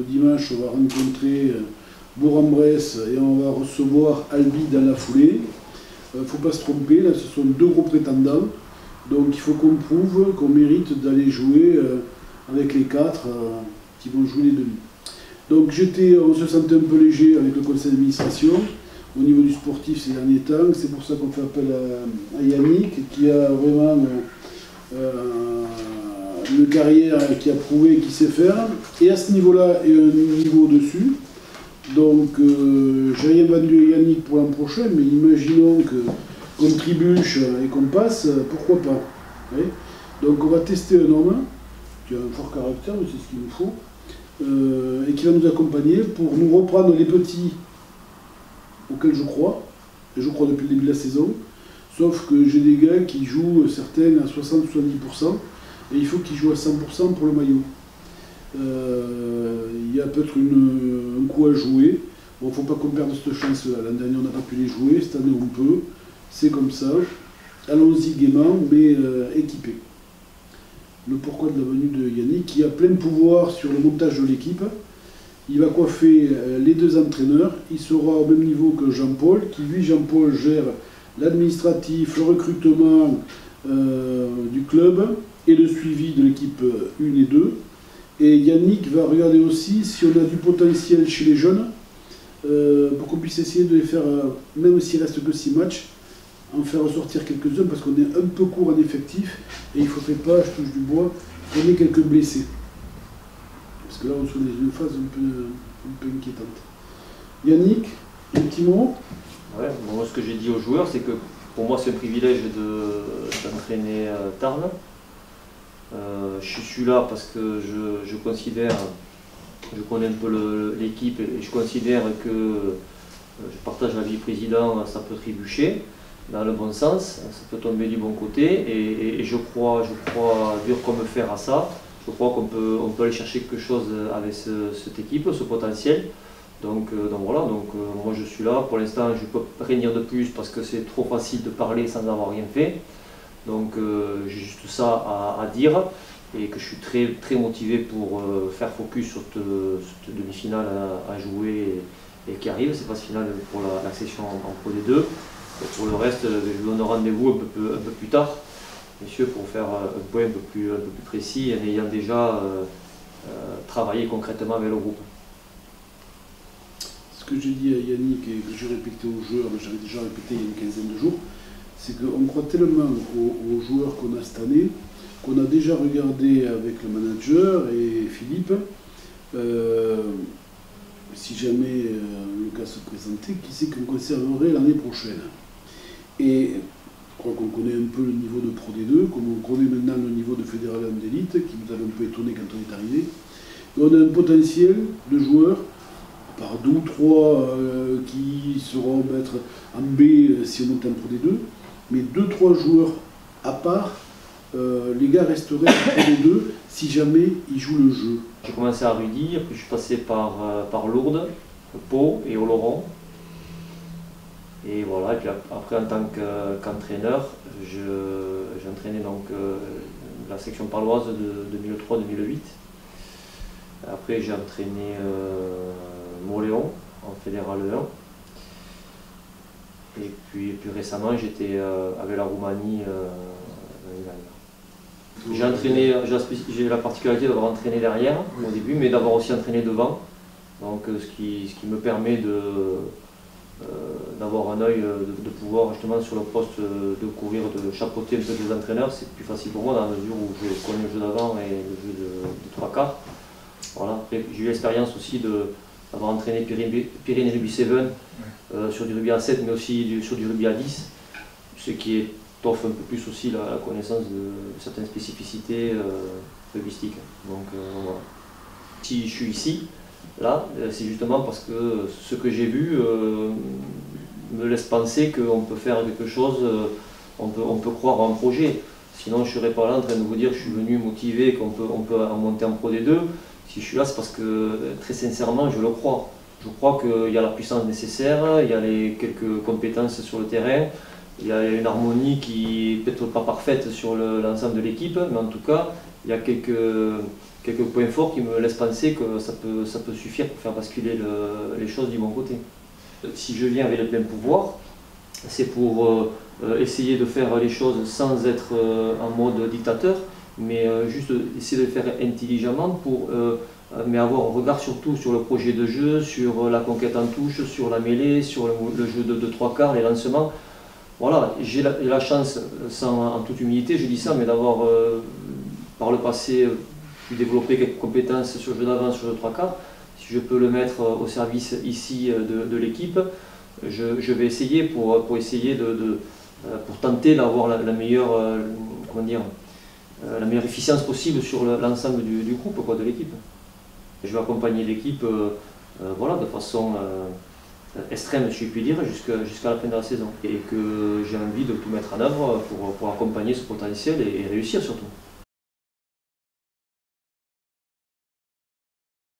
Dimanche, on va rencontrer Bourg-en-Bresse et on va recevoir Albi dans la foulée. Il ne faut pas se tromper, là ce sont deux gros prétendants. Donc il faut qu'on prouve qu'on mérite d'aller jouer avec les quatre qui vont jouer les demi. Donc on se sentait un peu léger avec le conseil d'administration au niveau du sportif ces derniers temps. C'est pour ça qu'on fait appel à Yannick qui a vraiment une carrière qui a prouvé qu'il sait faire. Et à ce niveau-là et un niveau au-dessus. Donc j'ai rien vendu à Yannick pour l'an prochain, mais imaginons qu'on trébuche et qu'on passe, pourquoi pas. Oui. Donc on va tester un homme qui a un fort caractère, mais c'est ce qu'il nous faut, et qui va nous accompagner pour nous reprendre les petits auxquels je crois, et je crois depuis le début de la saison, sauf que j'ai des gars qui jouent certains à 60-70%, et il faut qu'ils jouent à 100% pour le maillot. Il y a peut-être un coup à jouer. Bon, il ne faut pas qu'on perde cette chance-là. L'an dernier, on n'a pas pu les jouer. Cette année, on peut. C'est comme ça. Allons-y gaiement, mais équipés. Le pourquoi de la venue de Yannick, qui a plein de pouvoir sur le montage de l'équipe. Il va coiffer les deux entraîneurs. Il sera au même niveau que Jean-Paul, qui, lui, Jean-Paul, gère l'administratif, le recrutement du club et le suivi de l'équipe 1 et 2. Et Yannick va regarder aussi si on a du potentiel chez les jeunes, pour qu'on puisse essayer de les faire, même s'il reste que 6 matchs, en faire ressortir quelques-uns, parce qu'on est un peu court en effectif, et il ne faudrait pas, je touche du bois, qu'on ait quelques blessés. Parce que là, on se met dans une phase un peu inquiétante. Yannick, un petit mot? Ouais, bon, ce que j'ai dit aux joueurs, c'est que pour moi, c'est un privilège d'entraîner Tarbes. Je suis là parce que je considère, je connais un peu l'équipe et je considère que je partage la vie président, ça peut trébucher dans le bon sens, ça peut tomber du bon côté et je crois dur comme fer à ça. Je crois qu'on peut aller chercher quelque chose avec cette équipe, ce potentiel. Donc voilà, moi je suis là. Pour l'instant, je ne peux rien dire de plus parce que c'est trop facile de parler sans avoir rien fait. Donc j'ai juste ça à dire et que je suis très motivé pour faire focus sur cette demi-finale à jouer et qui arrive, cette phase finale pour la section en Pro D2. Et pour le reste, je vous donne rendez-vous un peu plus tard, messieurs, pour faire un point un peu plus précis en ayant déjà travaillé concrètement avec le groupe. Ce que j'ai dit à Yannick et que j'ai répété aux joueurs, mais j'avais déjà répété il y a une quinzaine de jours, c'est qu'on croit tellement aux joueurs qu'on a cette année, qu'on a déjà regardé avec le manager et Philippe, si jamais le cas se présentait, qui c'est qu'on conserverait l'année prochaine. Et je crois qu'on connaît un peu le niveau de Pro D2, comme on connaît maintenant le niveau de Fédéral d'élite, qui nous avait un peu étonné quand on est arrivé. Et on a un potentiel de joueurs, par 2 ou 3 qui seront mettre en B si on monte en Pro D2, mais 2-3 joueurs à part, les gars resteraient en Pro D2 si jamais ils jouent le jeu. J'ai commencé à Rudy, après je suis passé par Lourdes, Pau et Oloron. Et voilà, et puis après en tant qu'entraîneur, j'ai entraîné donc la section paloise de 2003-2008. Après j'ai entraîné Moléon en Fédéral 1. Et puis récemment j'étais avec la Roumanie l'année dernière. J'ai la particularité d'avoir entraîné derrière au début, mais d'avoir aussi entraîné devant. Donc ce qui me permet d'avoir un œil, de pouvoir justement sur le poste de couvrir, de chapeauter un peu des entraîneurs. C'est plus facile pour moi dans la mesure où je connais le jeu d'avant et le jeu de 3 quarts. Voilà. J'ai eu l'expérience aussi d'avoir entraîné Pyrénées Rugby 7 sur du rugby à 7 mais aussi sur du rugby à 10, ce qui t'offre un peu plus aussi la connaissance de certaines spécificités rugbystiques. Donc voilà. Si je suis ici, là, c'est justement parce que ce que j'ai vu me laisse penser qu'on peut faire quelque chose, on peut croire en un projet. Sinon je ne serais pas là en train de vous dire que je suis venu motivé, qu'on peut en monter en Pro D2. Si je suis là, c'est parce que très sincèrement je le crois. Je crois qu'il y a la puissance nécessaire, il y a quelques compétences sur le terrain, il y a une harmonie qui n'est peut-être pas parfaite sur l'ensemble de l'équipe, mais en tout cas il y a quelques quelques points forts qui me laissent penser que ça peut suffire pour faire basculer les choses du bon côté. Si je viens avec le plein pouvoir, c'est pour essayer de faire les choses sans être en mode dictateur, mais juste essayer de le faire intelligemment mais avoir un regard surtout sur le projet de jeu, sur la conquête en touche, sur la mêlée, sur le jeu de trois quarts, les lancements. Voilà, j'ai la chance, en toute humilité, je dis ça, mais d'avoir par le passé pu développer quelques compétences sur le jeu d'avance, sur le trois quarts. Si je peux le mettre au service ici de l'équipe, je vais essayer pour tenter d'avoir la meilleure, la meilleure efficience possible sur l'ensemble du groupe, de l'équipe. Je vais accompagner l'équipe voilà, de façon extrême, si je puis dire, jusqu'à la fin de la saison. Et que j'ai envie de tout mettre en œuvre pour accompagner ce potentiel et réussir surtout.